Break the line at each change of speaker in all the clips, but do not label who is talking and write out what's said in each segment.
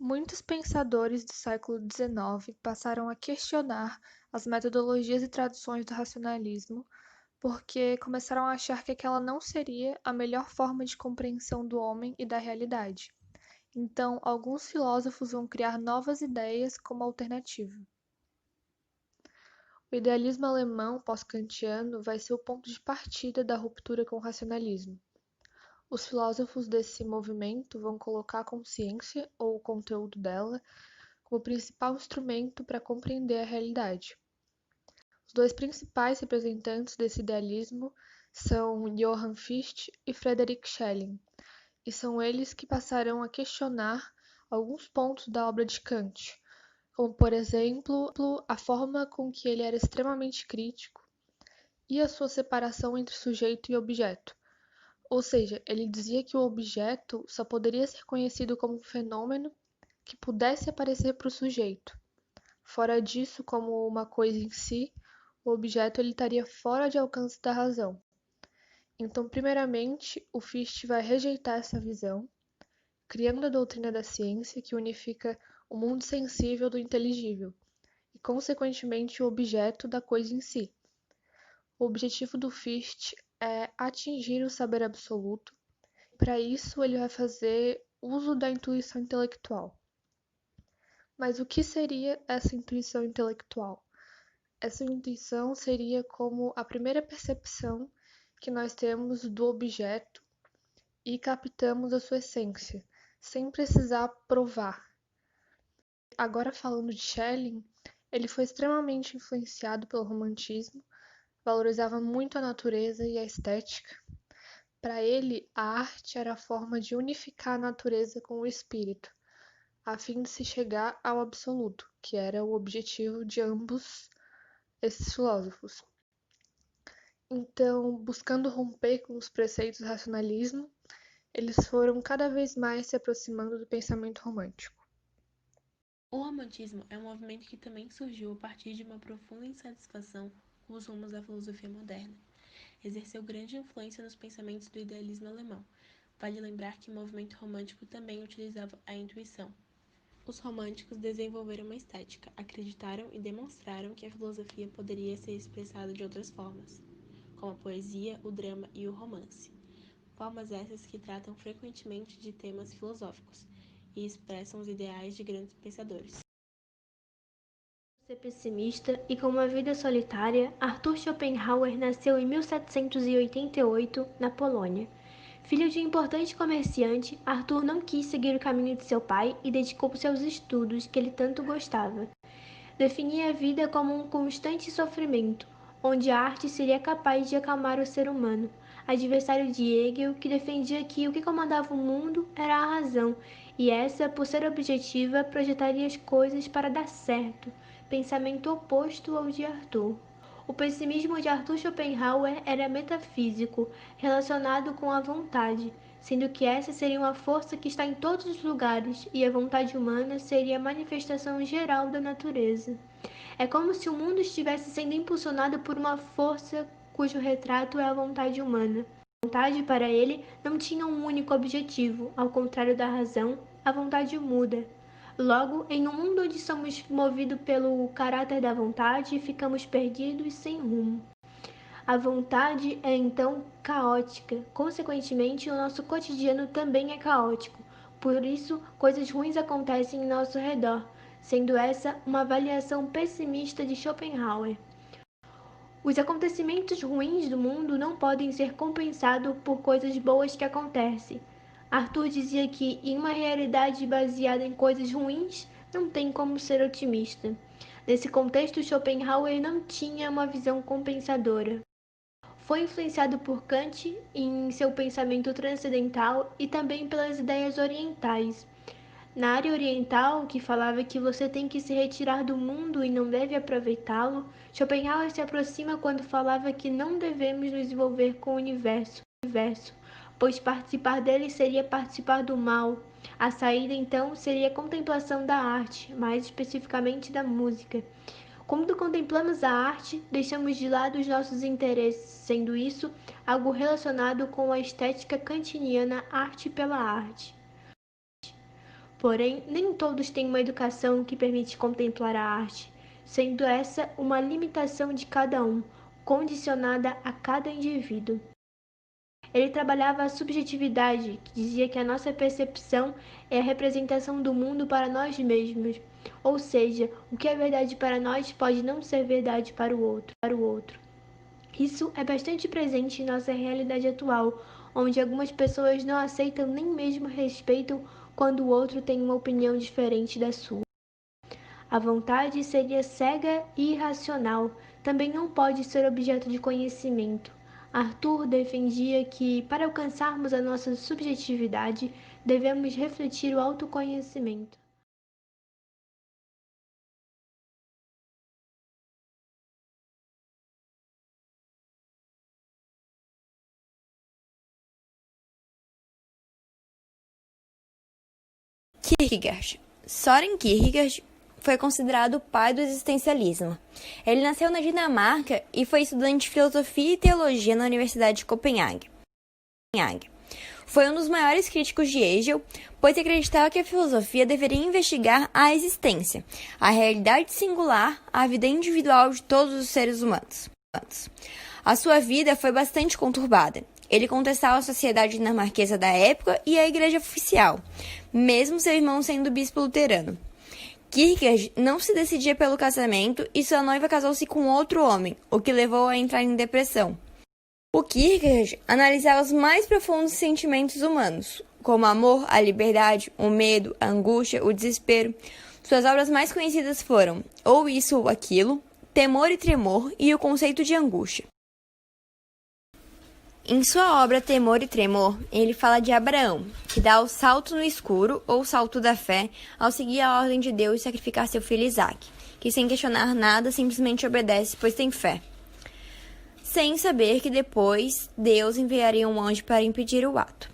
Muitos pensadores do século XIX passaram a questionar as metodologias e tradições do racionalismo, porque começaram a achar que aquela não seria a melhor forma de compreensão do homem e da realidade. Então, alguns filósofos vão criar novas ideias como alternativa. O idealismo alemão pós-kantiano vai ser o ponto de partida da ruptura com o racionalismo. Os filósofos desse movimento vão colocar a consciência, ou o conteúdo dela, como principal instrumento para compreender a realidade. Os dois principais representantes desse idealismo são Johann Fichte e Friedrich Schelling, e são eles que passarão a questionar alguns pontos da obra de Kant, como, por exemplo, a forma com que ele era extremamente crítico e a sua separação entre sujeito e objeto. Ou seja, ele dizia que o objeto só poderia ser conhecido como um fenômeno que pudesse aparecer para o sujeito. Fora disso, como uma coisa em si, o objeto ele estaria fora de alcance da razão. Então, primeiramente, o Fichte vai rejeitar essa visão, criando a doutrina da ciência que unifica o mundo sensível do inteligível e, consequentemente, o objeto da coisa em si. O objetivo do Fichte é atingir o saber absoluto. Para isso, ele vai fazer uso da intuição intelectual. Mas o que seria essa intuição intelectual? Essa intuição seria como a primeira percepção que nós temos do objeto e captamos a sua essência, sem precisar provar. Agora falando de Schelling, ele foi extremamente influenciado pelo romantismo, valorizava muito a natureza e a estética. Para ele, a arte era a forma de unificar a natureza com o espírito, a fim de se chegar ao absoluto, que era o objetivo de ambos esses filósofos. Então, buscando romper com os preceitos do racionalismo, eles foram cada vez mais se aproximando do pensamento romântico.
O romantismo é um movimento que também surgiu a partir de uma profunda insatisfação com os rumos da filosofia moderna. Exerceu grande influência nos pensamentos do idealismo alemão. Vale lembrar que o movimento romântico também utilizava a intuição. Os românticos desenvolveram uma estética, acreditaram e demonstraram que a filosofia poderia ser expressada de outras formas, como a poesia, o drama e o romance. Formas essas que tratam frequentemente de temas filosóficos e expressam os ideais de grandes pensadores.
Ser pessimista e com uma vida solitária, Arthur Schopenhauer nasceu em 1788, na Polônia. Filho de um importante comerciante, Arthur não quis seguir o caminho de seu pai e dedicou-se aos estudos que ele tanto gostava. Definia a vida como um constante sofrimento, onde a arte seria capaz de acalmar o ser humano, adversário de Hegel, que defendia que o que comandava o mundo era a razão, e essa, por ser objetiva, projetaria as coisas para dar certo, pensamento oposto ao de Arthur. O pessimismo de Arthur Schopenhauer era metafísico, relacionado com a vontade, sendo que essa seria uma força que está em todos os lugares e a vontade humana seria a manifestação geral da natureza. É como se o mundo estivesse sendo impulsionado por uma força cujo retrato é a vontade humana. A vontade, para ele, não tinha um único objetivo, ao contrário da razão, a vontade muda. Logo, em um mundo onde somos movidos pelo caráter da vontade, ficamos perdidos sem rumo. A vontade é então caótica, consequentemente, o nosso cotidiano também é caótico. Por isso, coisas ruins acontecem em nosso redor, sendo essa uma avaliação pessimista de Schopenhauer. Os acontecimentos ruins do mundo não podem ser compensados por coisas boas que acontecem. Arthur dizia que, em uma realidade baseada em coisas ruins, não tem como ser otimista. Nesse contexto, Schopenhauer não tinha uma visão compensadora. Foi influenciado por Kant em seu pensamento transcendental e também pelas ideias orientais. Na área oriental, que falava que você tem que se retirar do mundo e não deve aproveitá-lo, Schopenhauer se aproxima quando falava que não devemos nos envolver com o universo, pois participar dele seria participar do mal. A saída, então, seria a contemplação da arte, mais especificamente da música. Quando contemplamos a arte, deixamos de lado os nossos interesses, sendo isso algo relacionado com a estética kantiana arte pela arte. Porém, nem todos têm uma educação que permite contemplar a arte, sendo essa uma limitação de cada um, condicionada a cada indivíduo. Ele trabalhava a subjetividade, que dizia que a nossa percepção é a representação do mundo para nós mesmos, ou seja, o que é verdade para nós pode não ser verdade para o outro. Isso é bastante presente em nossa realidade atual, onde algumas pessoas não aceitam nem mesmo respeitam quando o outro tem uma opinião diferente da sua. A vontade seria cega e irracional, também não pode ser objeto de conhecimento. Arthur defendia que, para alcançarmos a nossa subjetividade, devemos refletir o autoconhecimento.
Kierkegaard. Søren Kierkegaard foi considerado o pai do existencialismo. Ele nasceu na Dinamarca e foi estudante de filosofia e teologia na Universidade de Copenhague. Foi um dos maiores críticos de Hegel, pois acreditava que a filosofia deveria investigar a existência, a realidade singular, a vida individual de todos os seres humanos. A sua vida foi bastante conturbada. Ele contestava a sociedade dinamarquesa da época e a igreja oficial, mesmo seu irmão sendo bispo luterano. Kierkegaard não se decidia pelo casamento e sua noiva casou-se com outro homem, o que levou a entrar em depressão. O Kierkegaard analisava os mais profundos sentimentos humanos, como o amor, a liberdade, o medo, a angústia, o desespero. Suas obras mais conhecidas foram Ou Isso ou Aquilo, Temor e Tremor e o Conceito de Angústia. Em sua obra Temor e Tremor, ele fala de Abraão, que dá o salto no escuro, ou salto da fé, ao seguir a ordem de Deus e sacrificar seu filho Isaque, que sem questionar nada simplesmente obedece, pois tem fé, sem saber que depois Deus enviaria um anjo para impedir o ato.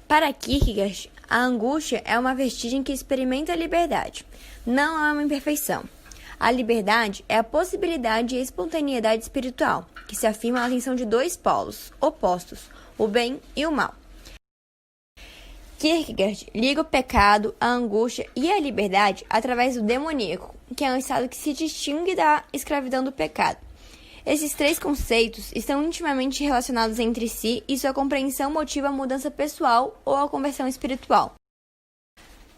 Para Kierkegaard, a angústia é uma vestigem que experimenta a liberdade, não é uma imperfeição. A liberdade é a possibilidade e a espontaneidade espiritual, que se afirma na tensão de dois polos opostos, o bem e o mal. Kierkegaard liga o pecado, a angústia e a liberdade através do demoníaco, que é um estado que se distingue da escravidão do pecado. Esses três conceitos estão intimamente relacionados entre si e sua compreensão motiva a mudança pessoal ou a conversão espiritual.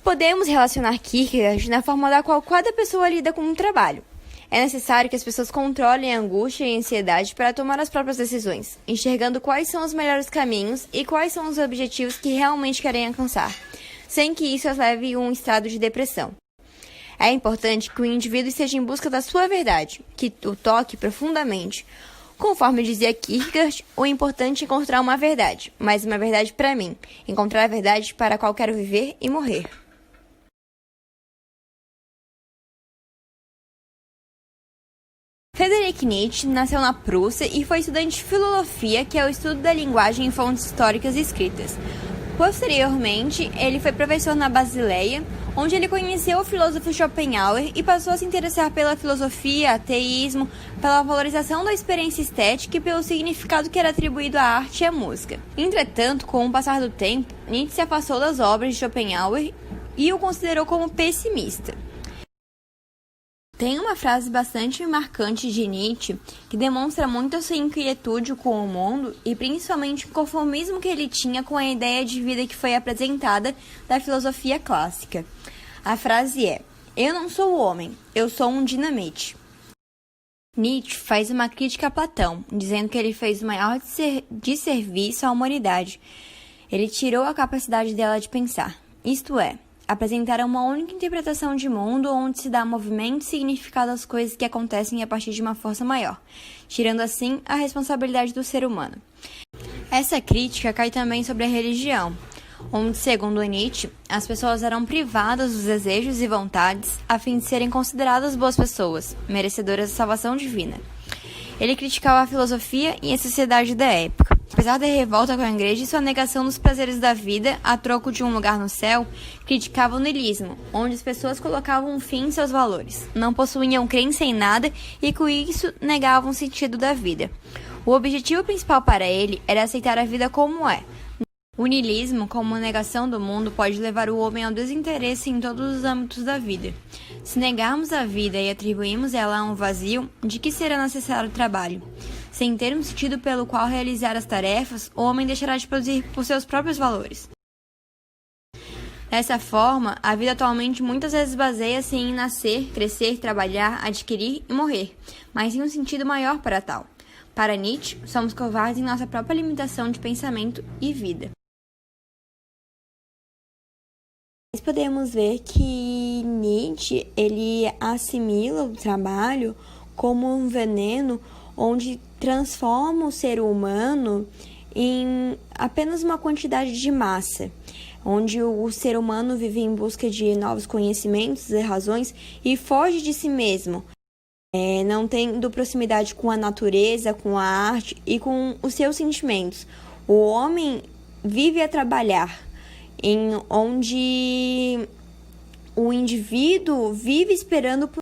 Podemos relacionar Kierkegaard na forma da qual cada pessoa lida com um trabalho. É necessário que as pessoas controlem a angústia e a ansiedade para tomar as próprias decisões, enxergando quais são os melhores caminhos e quais são os objetivos que realmente querem alcançar, sem que isso as leve a um estado de depressão. É importante que o indivíduo esteja em busca da sua verdade, que o toque profundamente. Conforme dizia Kierkegaard, o importante é encontrar uma verdade, mas uma verdade para mim, encontrar a verdade para a qual quero viver e morrer. Friedrich Nietzsche nasceu na Prússia e foi estudante de filosofia, que é o estudo da linguagem em fontes históricas e escritas. Posteriormente, ele foi professor na Basileia, onde ele conheceu o filósofo Schopenhauer e passou a se interessar pela filosofia, ateísmo, pela valorização da experiência estética e pelo significado que era atribuído à arte e à música. Entretanto, com o passar do tempo, Nietzsche se afastou das obras de Schopenhauer e o considerou como pessimista. Tem uma frase bastante marcante de Nietzsche que demonstra muito a sua inquietude com o mundo e principalmente o conformismo que ele tinha com a ideia de vida que foi apresentada da filosofia clássica. A frase é: "Eu não sou o homem, eu sou um dinamite." Nietzsche faz uma crítica a Platão, dizendo que ele fez o maior desserviço à humanidade. Ele tirou a capacidade dela de pensar, isto é, apresentar uma única interpretação de mundo onde se dá movimento e significado às coisas que acontecem a partir de uma força maior, tirando assim a responsabilidade do ser humano. Essa crítica cai também sobre a religião, onde, segundo Nietzsche, as pessoas eram privadas dos desejos e vontades a fim de serem consideradas boas pessoas, merecedoras da salvação divina. Ele criticava a filosofia e a sociedade da época. Apesar da revolta com a igreja e sua negação dos prazeres da vida a troco de um lugar no céu, criticava o niilismo, onde as pessoas colocavam um fim em seus valores, não possuíam crença em nada e com isso negavam o sentido da vida. O objetivo principal para ele era aceitar a vida como é, O niilismo, como negação do mundo, pode levar o homem ao desinteresse em todos os âmbitos da vida. Se negarmos a vida e atribuirmos ela a um vazio, de que será necessário o trabalho? Sem ter um sentido pelo qual realizar as tarefas, o homem deixará de produzir por seus próprios valores. Dessa forma, a vida atualmente muitas vezes baseia-se em nascer, crescer, trabalhar, adquirir e morrer, mas em um sentido maior para tal. Para Nietzsche, somos covardes em nossa própria limitação de pensamento e vida. Nós podemos ver que Nietzsche ele assimila o trabalho como um veneno onde transforma o ser humano em apenas uma quantidade de massa, onde o ser humano vive em busca de novos conhecimentos e razões e foge de si mesmo, não tendo proximidade com a natureza, com a arte e com os seus sentimentos. O homem vive a trabalhar, onde o indivíduo vive esperando por